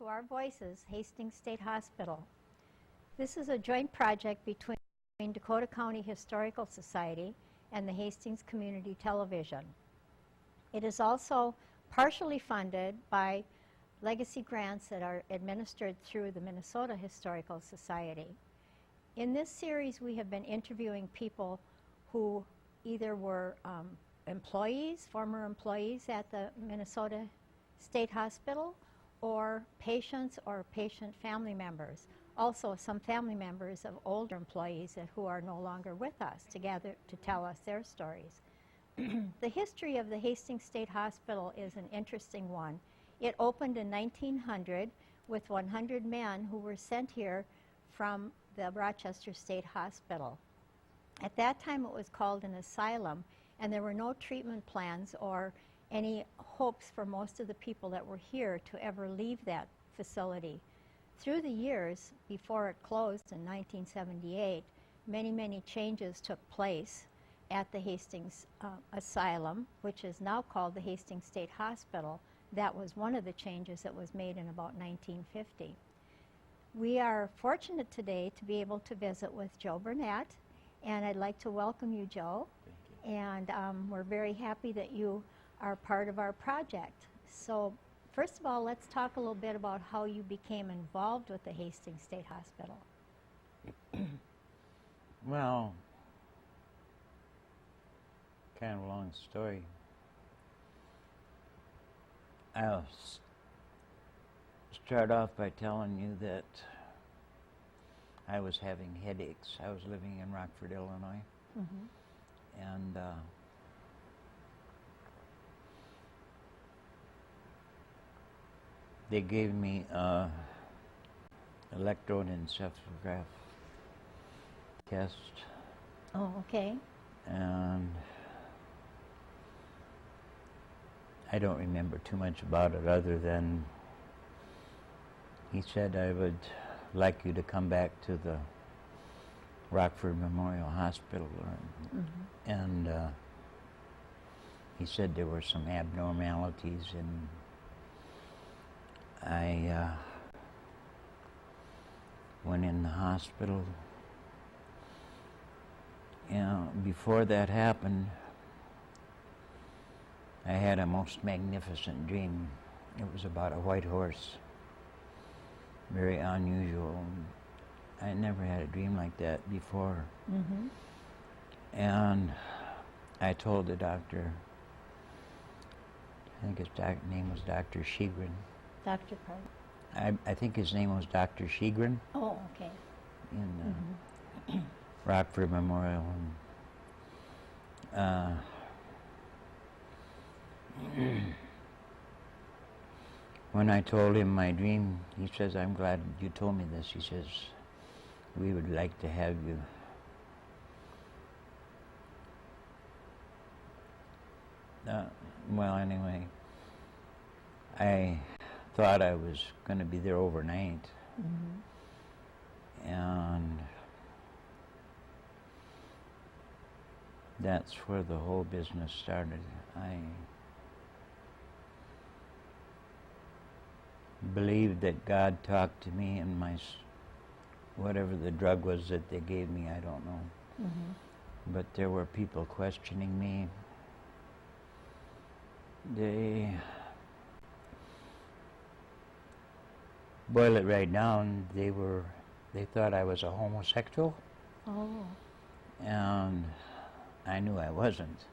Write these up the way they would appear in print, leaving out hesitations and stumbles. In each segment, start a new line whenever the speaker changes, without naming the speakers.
to our Voices, Hastings State Hospital. This is a joint project between Dakota County Historical Society and the Hastings Community Television. It is also partially funded by legacy grants that are administered through the Minnesota Historical Society. In this series, we have been interviewing people who either were employees, former employees at the Minnesota State Hospital, or patients or patient family members. Also, some family members of older employees who are no longer with us together to tell us their stories. The history of the Hastings State Hospital is an interesting one. It opened in 1900 with 100 men who were sent here from the Rochester State Hospital. At that time, it was called an asylum, and there were no treatment plans or any hopes for most of the people that were here to ever leave that facility. Through the years, before it closed in 1978, many changes took place at the Hastings Asylum, which is now called the Hastings State Hospital. That was one of the changes that was made in about 1950. We are fortunate today to be able to visit with Joe Brunette, and I'd like to welcome you, Joe.
Thank you.
And we're very happy that you are part of our project. So first of all, let's talk a little bit about how you became involved with the Hastings State Hospital.
Well, kind of a long story. I'll start off by telling you that I was having headaches. I was living in Rockford, Illinois, and they gave me electroencephalograph test.
Oh, okay.
And I don't remember too much about it other than he said I would like you to come back to the Rockford Memorial Hospital. And he said there were some abnormalities, and I went in the hospital. Before that happened, I had a most magnificent dream. It was about a white horse, very unusual. I never had a dream like that before. And I told the doctor, I think his name was Dr. Shegren.
Dr. Pardon?
I think his name was Dr. Shegren.
Oh, okay.
In Rockford Memorial. And, when I told him my dream, he says, "I'm glad you told me this." He says, "We would like to have you." Well, anyway, I thought I was going to be there overnight. And that's where the whole business started. I believed that God talked to me, and whatever the drug was that they gave me, I don't know. But there were people questioning me. They boil it right down. They thought I was a homosexual.
Oh.
And I knew I wasn't.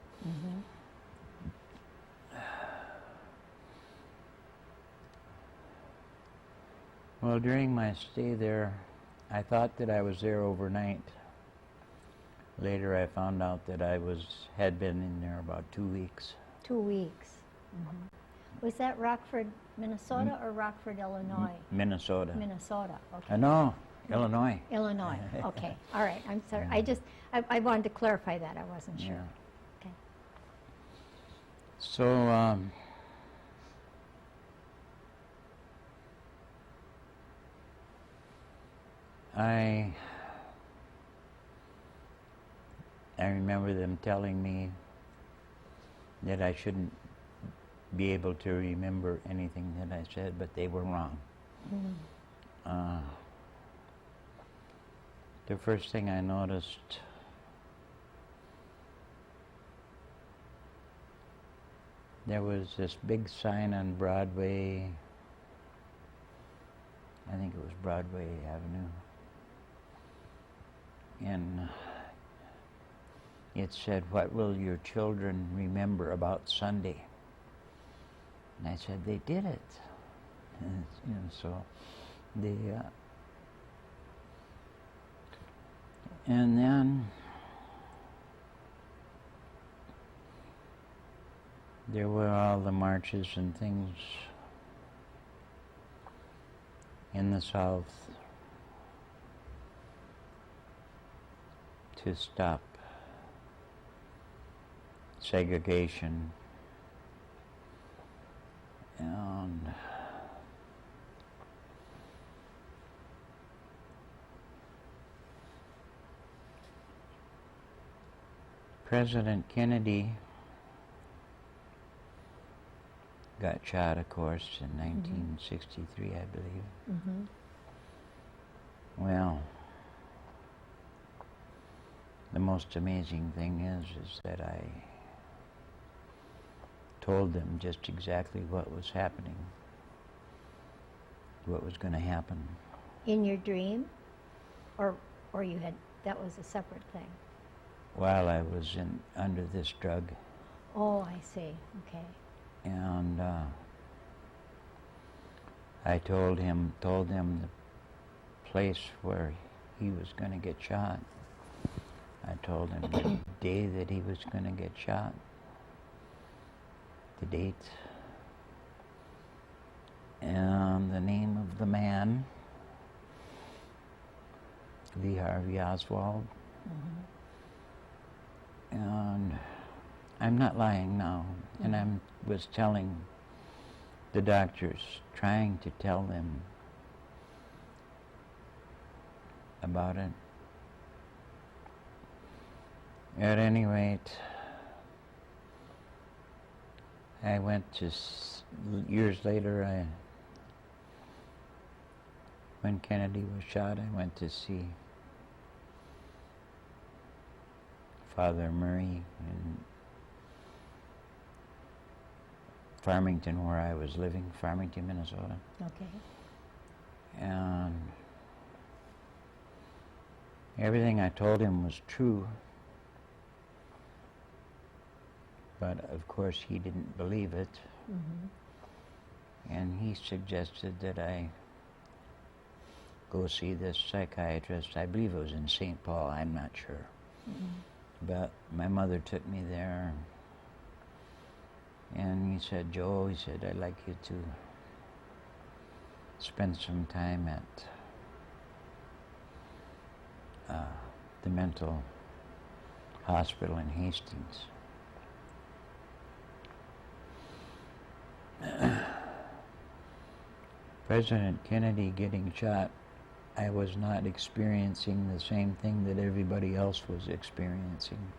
Well, during my stay there, I thought that I was there overnight. Later, I found out that I had been in there about 2 weeks.
2 weeks. Was that Rockford, Minnesota, or Rockford, Illinois?
Minnesota.
Minnesota, okay.
No, Illinois.
Illinois, okay. All right, I'm sorry. I wanted to clarify that. I wasn't sure.
Yeah.
Okay.
So, I remember them telling me that I shouldn't be able to remember anything that I said, but they were wrong. The first thing I noticed there was this big sign on Broadway, I think it was Broadway Avenue, and it said, "What will your children remember about Sunday?" And I said, "They did it." And, so they, and then there were all the marches and things in the South to stop segregation, and President Kennedy got shot, of course, in 1963, I believe. Well, the most amazing thing is that I told them just exactly what was happening, what was going to happen.
In your dream? Or you had, that was a separate thing?
While I was under this drug.
Oh, I see. Okay.
And I told them the place where he was going to get shot. I told him the day that he was going to get shot, the date, and the name of the man, Lee Harvey Oswald. And I'm not lying now, and I was telling the doctors, trying to tell them about it. At any rate, I went to, years later, when Kennedy was shot, I went to see Father Murray in Farmington, where I was living, Farmington, Minnesota.
Okay.
And everything I told him was true, but of course he didn't believe it. And he suggested that I go see this psychiatrist. I believe it was in St. Paul, I'm not sure. But my mother took me there, and he said, "Joe," he said, "I'd like you to spend some time at the mental hospital in Hastings." President Kennedy getting shot, I was not experiencing the same thing that everybody else was experiencing.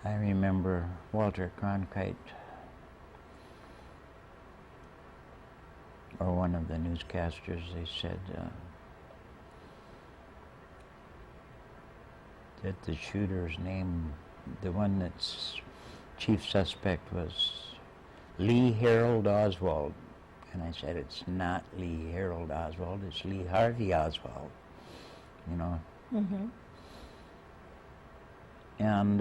I remember Walter Cronkite, or one of the newscasters, they said that the shooter's name, the one that's chief suspect, was Lee Harold Oswald. And I said, "It's not Lee Harold Oswald, it's Lee Harvey Oswald," you know. And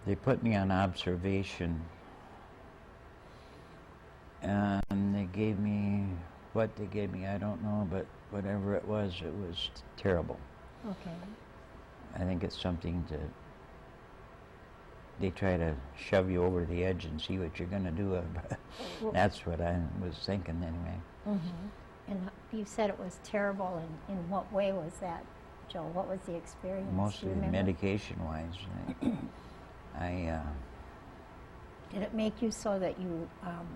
they put me on observation, and they gave me, what they gave me, I don't know, but whatever it was terrible.
Okay.
I think it's something to, they try to shove you over the edge and see what you're going to do. That's what I was thinking anyway.
And you said it was terrible. In what way was that, Joe? What was the experience?
Mostly medication-wise.
Did it make you so that you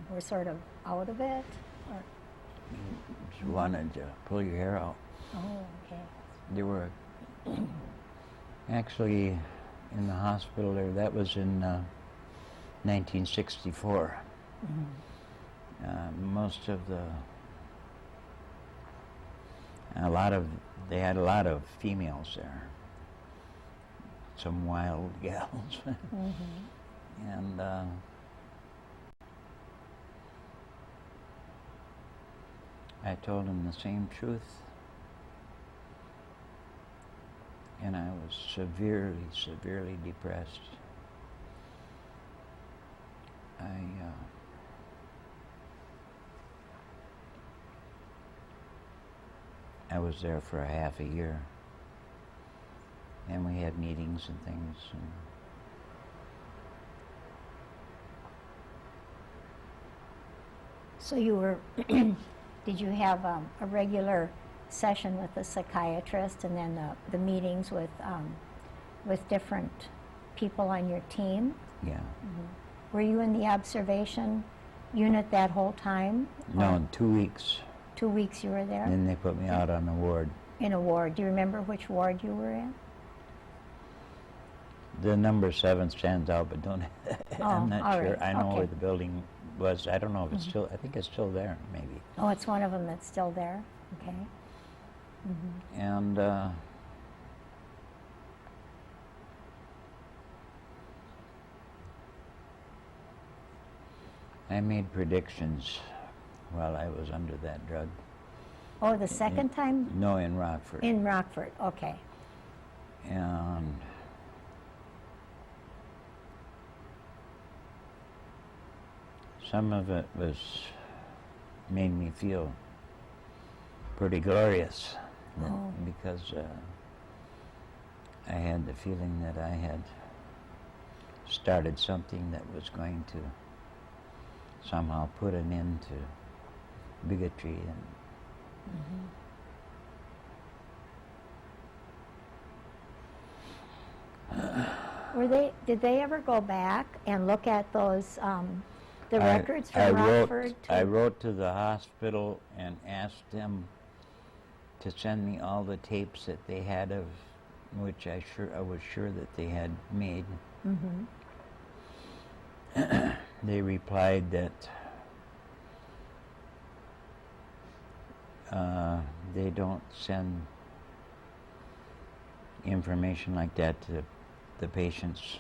were sort of out of it? Or?
You wanted to pull your hair out.
Oh, okay.
There were actually in the hospital there, that was in 1964. Most of they had a lot of females there, some wild gals. And I told them the same truth, and I was severely, severely depressed. I was there for a half a year, and we had meetings and things.
So you were, did you have a regular session with a psychiatrist, and then the meetings with different people on your team?
Yeah.
Were you in the observation unit that whole time?
No, 2 weeks.
2 weeks you were there?
Then they put me out on a ward.
In a ward. Do you remember which ward you were in?
The number 7 stands out, but don't. I'm not sure.
Right.
I know
Okay.
where the building was. I don't know if it's still. I think it's still there, maybe.
Oh, it's one of them that's still there? Okay.
And I made predictions while I was under that drug.
Oh, the second time?
No, in Rockford.
In Rockford, okay.
And some of it made me feel pretty glorious, because I had the feeling that I had started something that was going to somehow put an end to bigotry and
Did they ever go back and look at those, the records from Rockford?
I wrote to the hospital and asked them to send me all the tapes that they had of which I was sure that they had made. They replied that they don't send information like that to the patients.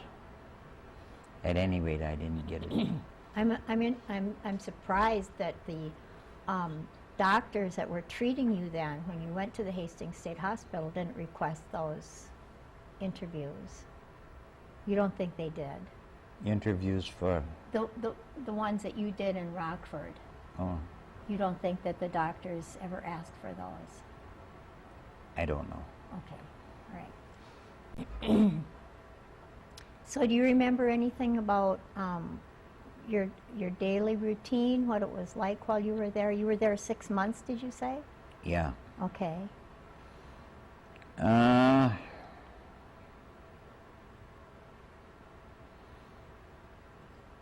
At any rate, I didn't get it.
I'm surprised that the doctors that were treating you then, when you went to the Hastings State Hospital, didn't request those interviews. You don't think they did?
Interviews for?
The ones that you did in Rockford.
Oh.
You don't think that the doctors ever asked for those?
I don't know.
Okay, all right. So do you remember anything about your daily routine, what it was like while you were there? You were there 6 months, did you say?
Yeah.
Okay.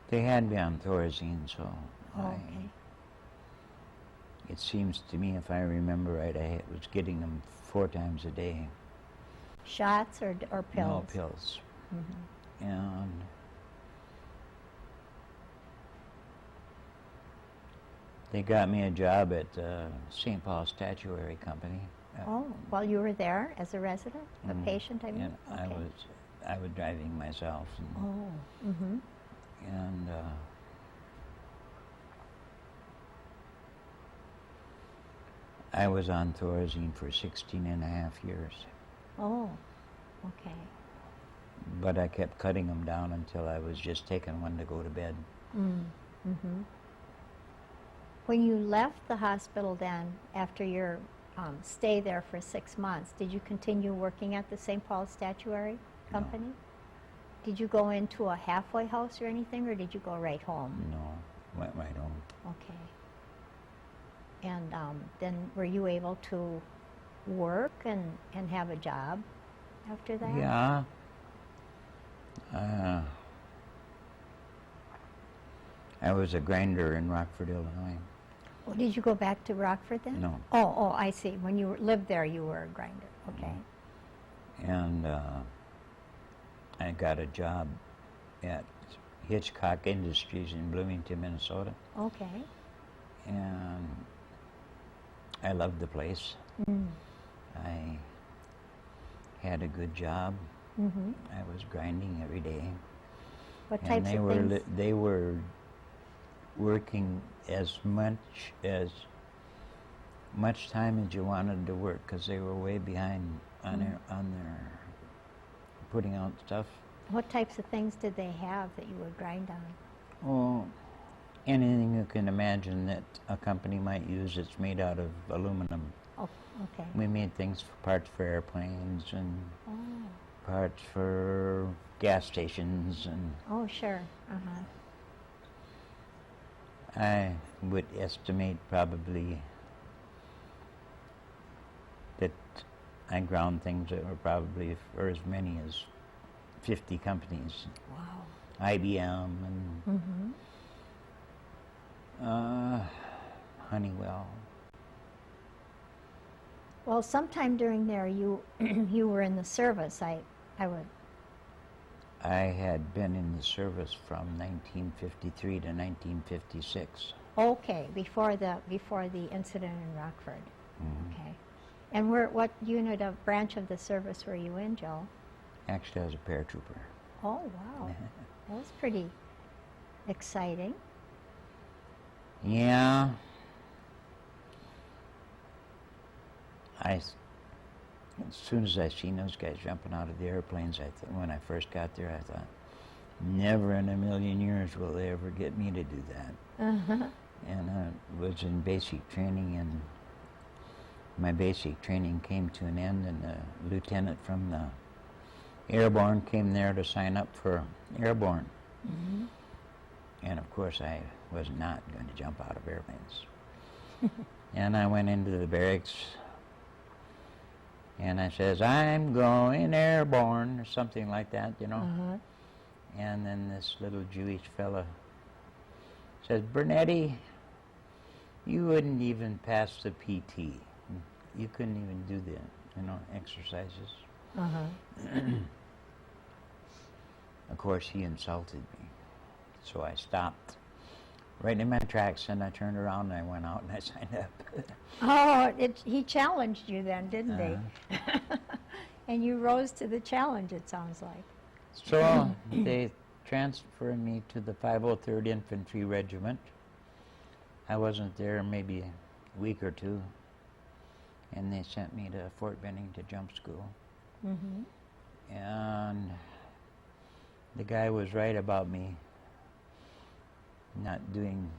They had me on Thorazine, so
Okay.
It seems to me, if I remember right, I was getting them 4 times a day.
Shots or pills?
No, pills. And they got me a job at St. Paul Statuary Company.
Oh, while you were there as a resident? A patient, I mean?
And
Okay.
I was driving myself. And, and I was on Thorazine for 16 and a half years.
Oh, okay.
But I kept cutting them down until I was just taking one to go to bed.
When you left the hospital then, after your stay there for 6 months, did you continue working at the St. Paul Statuary Company?
No.
Did you go into a halfway house or anything, or did you go right home?
No, went right home.
Okay. And then were you able to work and have a job after that?
Yeah. I was a grinder in Rockford, Illinois.
Well, did you go back to Rockford then?
No.
Oh, I see. When you lived there, you were a grinder. Okay.
And I got a job at Hitchcock Industries in Bloomington, Minnesota.
Okay.
And I loved the place.
Mm.
I had a good job.
Mm-hmm.
I was grinding every day.
What
And
types of things?
they were working as much time as you wanted to work, because they were way behind on their putting out stuff.
What types of things did they have that you would grind on?
Oh, anything you can imagine that a company might use that's made out of aluminum.
Oh, okay.
We made things, parts for airplanes and
Oh.
parts for gas stations, and
Oh, sure. Uh-huh.
I would estimate probably that I ground things that were probably for as many as 50 companies.
Wow.
IBM and Honeywell.
Well, sometime during there, you you were in the service. I would.
I had been in the service from 1953 to 1956.
Okay, before the incident in Rockford.
Mhm.
Okay. And what unit of branch of the service were you in, Joe?
Actually, I was a paratrooper.
Oh, wow. That was pretty exciting.
Yeah. As soon as I seen those guys jumping out of the airplanes, when I first got there, I thought, never in a million years will they ever get me to do that.
Uh-huh.
And I was in basic training, and my basic training came to an end, and the lieutenant from the airborne came there to sign up for airborne.
Mm-hmm.
And of course, I was not going to jump out of airplanes. And I went into the barracks, and I says, I'm going airborne, or something like that, you know.
Uh-huh.
And then this little Jewish fella says, Brunette, you wouldn't even pass the PT. You couldn't even do the, exercises.
Uh-huh.
Of course, he insulted me. So I stopped right in my tracks, and I turned around and I went out and I signed up.
Oh, he challenged you then, didn't
Uh-huh.
he? And you rose to the challenge, it sounds like.
So they transferred me to the 503rd Infantry Regiment. I wasn't there maybe a week or two, and they sent me to Fort Benning to jump school.
Mm-hmm.
And the guy was right about me not being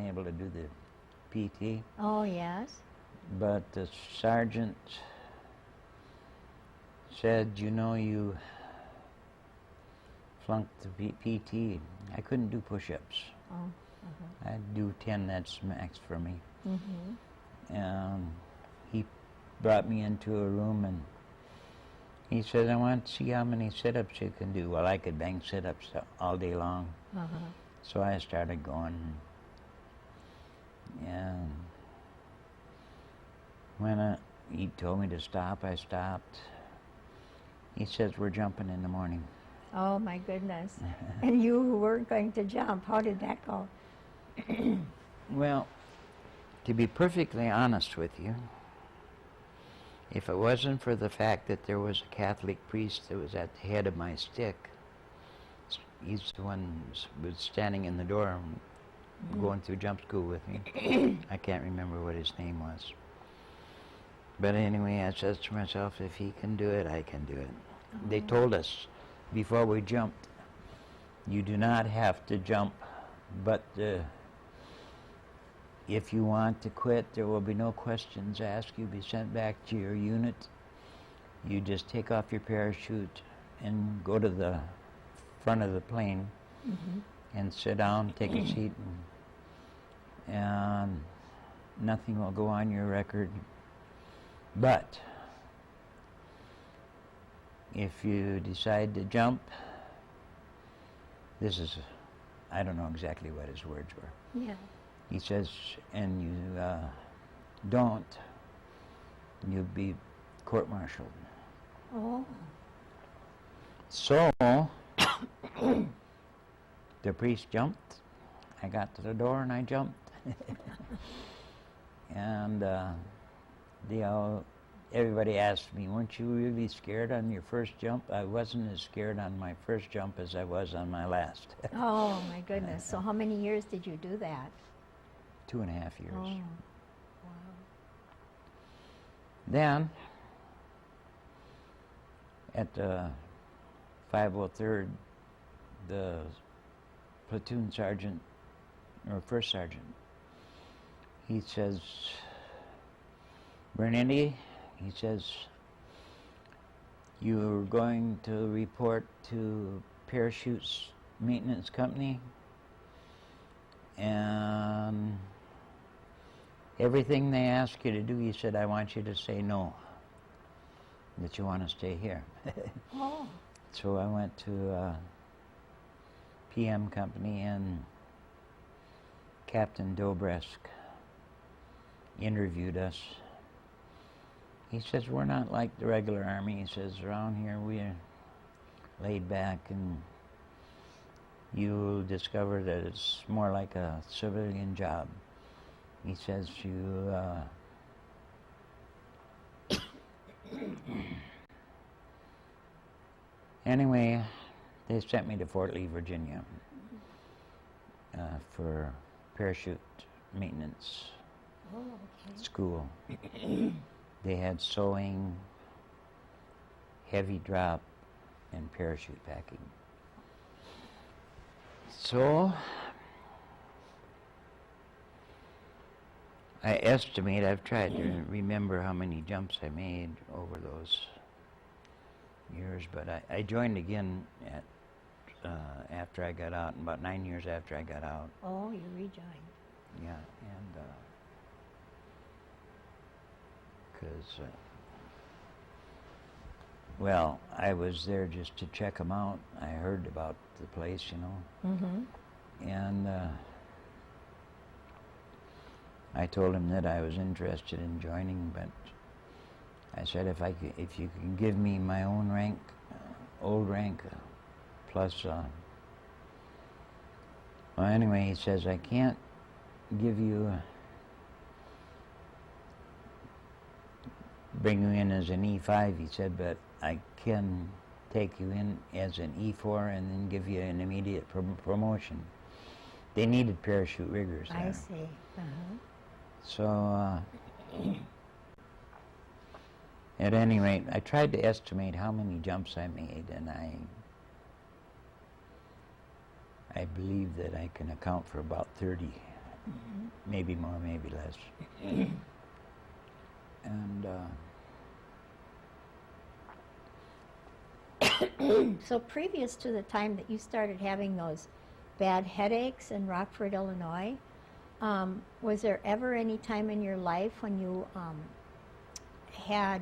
able to do the PT,
Oh, yes.
but the sergeant said, you flunked the PT. I couldn't do push-ups.
Oh, uh-huh.
I'd do 10, that's max for me.
Mm-hmm.
He brought me into a room, and he said, I want to see how many sit-ups you can do. Well, I could bang sit-ups all day long.
Uh-huh.
So I started going, and when he told me to stop, I stopped. He says, we're jumping in the morning.
Oh, my goodness. And you who weren't going to jump, how did that go?
Well, to be perfectly honest with you, if it wasn't for the fact that there was a Catholic priest that was at the head of my stick, he's the one who was standing in the door going through jump school with me. I can't remember what his name was. But anyway, I said to myself, if he can do it, I can do it. They told us before we jumped, you do not have to jump, but if you want to quit, there will be no questions asked. You'll be sent back to your unit. You just take off your parachute and go to the front of the plane and sit down, take a seat, and nothing will go on your record. But if you decide to jump, I don't know exactly what his words were.
Yeah.
He says, and you don't, you'll be court-martialed.
Oh.
So The priest jumped. I got to the door and I jumped. And everybody asked me, weren't you really scared on your first jump? I wasn't as scared on my first jump as I was on my last.
Oh, my goodness. So how many years did you do that?
2.5 years.
Oh, wow.
Then, at the 503rd, the platoon sergeant, or first sergeant, he says, Brunette, he says, you're going to report to Parachutes Maintenance Company, and everything they ask you to do, he said, I want you to say no, that you want to stay here.
Oh.
So I went to PM Company, and Captain Dobresk interviewed us. He says, we're not like the regular Army. He says, around here we're laid back, and you'll discover that it's more like a civilian job. He says, Anyway, they sent me to Fort Lee, Virginia for parachute maintenance school. They had sewing, heavy drop, and parachute packing. So I estimate, I've tried to remember how many jumps I made over those years, but I joined again after I got out, about 9 years after I got out.
Oh, you rejoined.
Yeah, and because, well, I was there just to check them out. I heard about the place, you know.
Mm-hmm.
And I told him that I was interested in joining, but I said, if you can give me my own rank, old rank, plus, well, anyway, he says, I can't give you, bring you in as an E5, he said, but I can take you in as an E4 and then give you an immediate promotion. They needed parachute riggers there.
I see. Uh-huh.
So, at any rate, I tried to estimate how many jumps I made, and I believe that I can account for about 30, maybe more, maybe less. And
So previous to the time that you started having those bad headaches in Rockford, Illinois, was there ever any time in your life when you had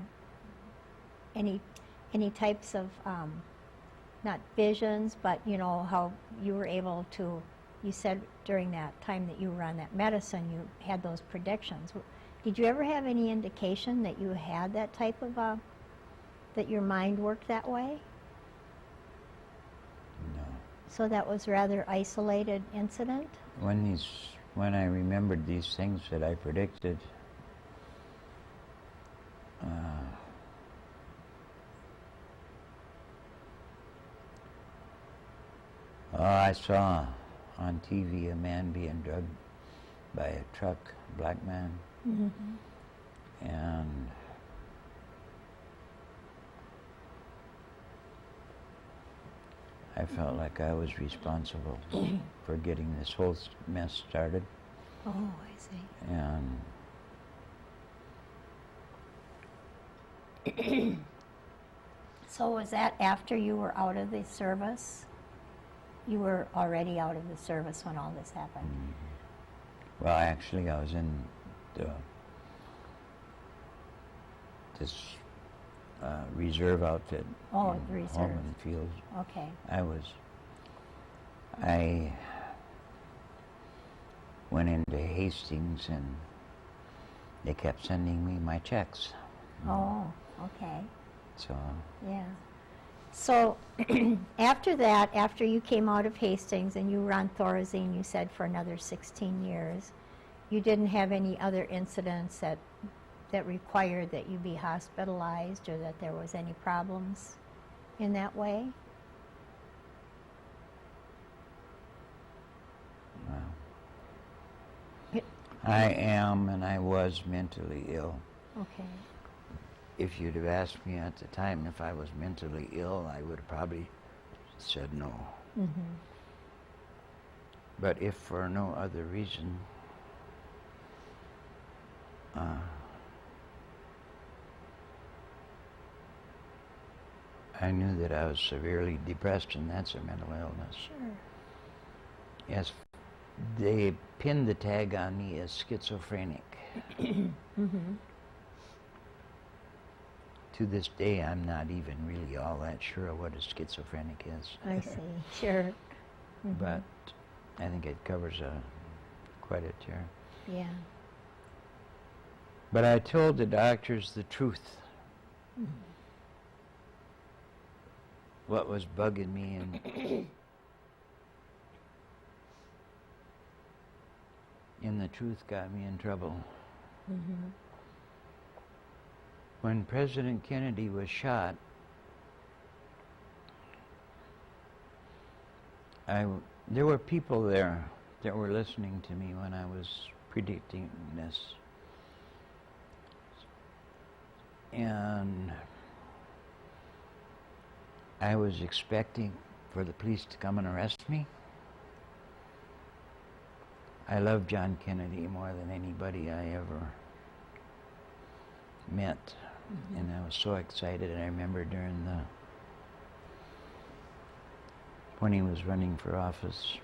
any types of not visions, but you know how you were able to, you said during that time that you were on that medicine you had those predictions. Did you ever have any indication that you had that type of that your mind worked that way?
no.
So that was rather isolated incident?
When I remembered these things that I predicted, I saw on TV a man being drugged by a truck, a black man, and I felt like I was responsible for getting this whole mess started.
Oh, I see.
And
So was that after you were out of the service? You were already out of the service when all this happened?
well, actually, I was in this reserve outfit.
Oh,
in
the reserve.
Holman Fields.
Okay.
I went into Hastings, and they kept sending me my checks.
Oh, okay.
So
Yeah. So after that, after you came out of Hastings and you were on Thorazine, you said, for another 16 years, you didn't have any other incidents that required that you be hospitalized or that there was any problems in that way?
Well, I am and I was mentally ill.
Okay.
If you'd have asked me at the time if I was mentally ill, I would have probably said no.
Mm-hmm.
But if for no other reason, I knew that I was severely depressed, and that's a mental illness.
Sure.
Yes, they pinned the tag on me as schizophrenic.
Mm-hmm.
To this day, I'm not even really all that sure of what a schizophrenic is.
I see. Sure. Mm-hmm.
But I think it covers quite a term.
Yeah.
But I told the doctors the truth.
Mm-hmm.
What was bugging me, and the truth got me in trouble.
Mm-hmm.
When President Kennedy was shot, there were people there that were listening to me when I was predicting this. And I was expecting for the police to come and arrest me. I love John Kennedy more than anybody I ever met. Mm-hmm. And I was so excited. And I remember when he was running for office,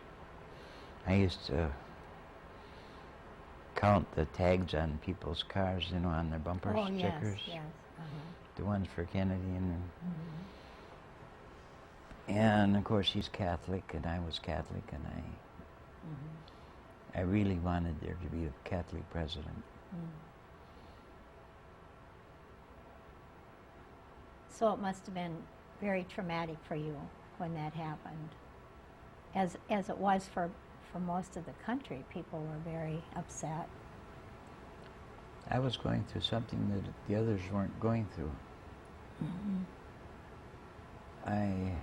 I used to count the tags on people's cars, on their bumper stickers.
Yes, yes.
The ones for Kennedy.
Mm-hmm.
And of course he's Catholic and I was Catholic, and I really wanted there to be a Catholic president.
Mm. So it must have been very traumatic for you when that happened, as it was for most of the country. People were very upset.
I was going through something that the others weren't going through.
Mm-hmm.
I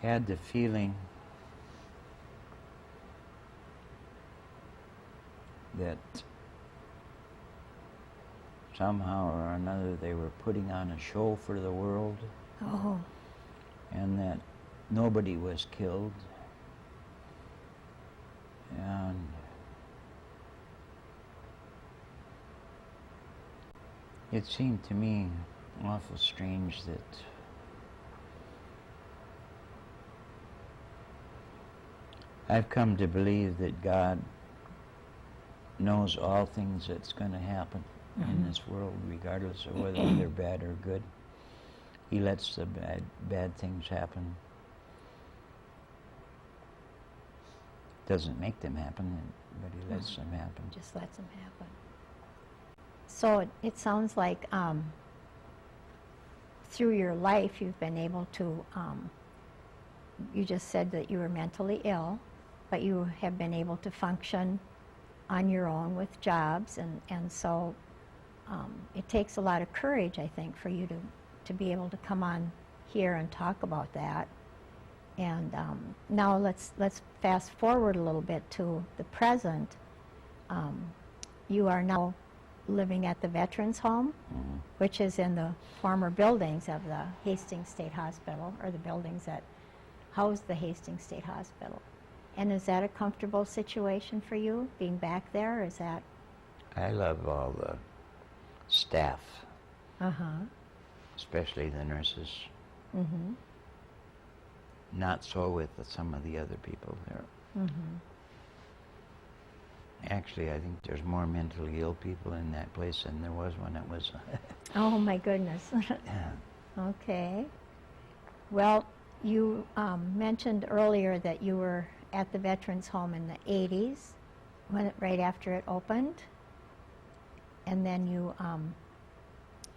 had the feeling that somehow or another they were putting on a show for the world.
Oh.
And that nobody was killed. And it seemed to me awful strange that I've come to believe that God knows all things that's going to happen in this world, regardless of whether they're bad or good. He lets the bad things happen. Doesn't make them happen, but he lets them happen.
Just lets them happen. So it sounds like through your life you've been able to, you just said that you were mentally ill, but you have been able to function on your own with jobs, and so it takes a lot of courage, I think, for you to be able to come on here and talk about that. And now let's fast forward a little bit to the present. You are now living at the Veterans Home, which is in the former buildings of the Hastings State Hospital, or the buildings that house the Hastings State Hospital. And is that a comfortable situation for you, being back there? Is that?
I love all the staff, especially the nurses.
Mm-hmm.
Not so with some of the other people there.
Mm-hmm.
Actually, I think there's more mentally ill people in that place than there was when it was.
Oh, my goodness. Okay. Well, you mentioned earlier that you were at the Veterans Home in the 80s, right after it opened. and then you
I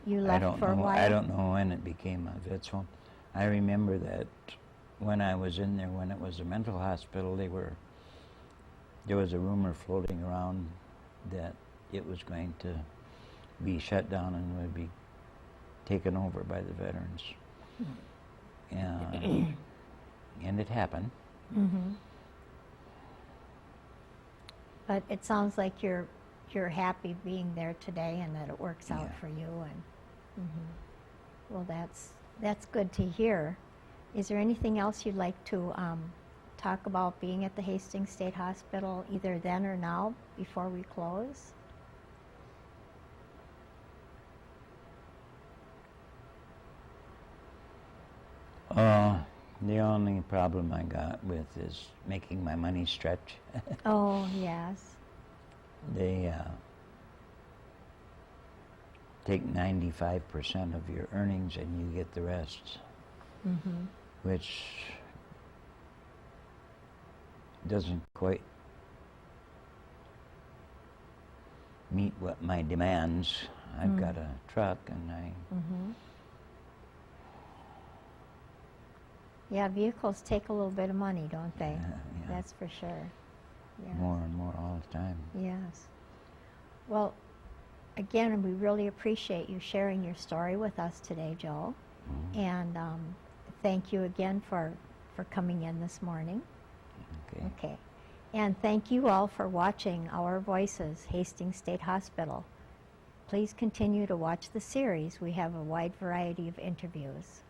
left
don't
for a
know.
while?
I don't know when it became a vet's home. I remember that when I was in there, when it was a mental hospital, there was a rumor floating around that it was going to be shut down and would be taken over by the veterans. And it happened.
Mm-hmm. But it sounds like you're happy being there today, and that it works out
Yeah.
for you. And well, that's good to hear. Is there anything else you'd like to talk about being at the Hastings State Hospital, either then or now, before we close?
The only problem I got with is making my money stretch.
Oh, yes.
They take 95% of your earnings and you get the rest,
Mm-hmm.
which doesn't quite meet what my demands. I've got a truck and
Mm-hmm. Yeah, vehicles take a little bit of money, don't they?
Yeah.
That's for sure. Yes.
more and more all the time.
Yes. Well, again, we really appreciate you sharing your story with us today, Joe.
Mhm.
And thank you again for coming in this morning.
Okay.
Okay. And thank you all for watching Our Voices, Hastings State Hospital. Please continue to watch the series. We have a wide variety of interviews.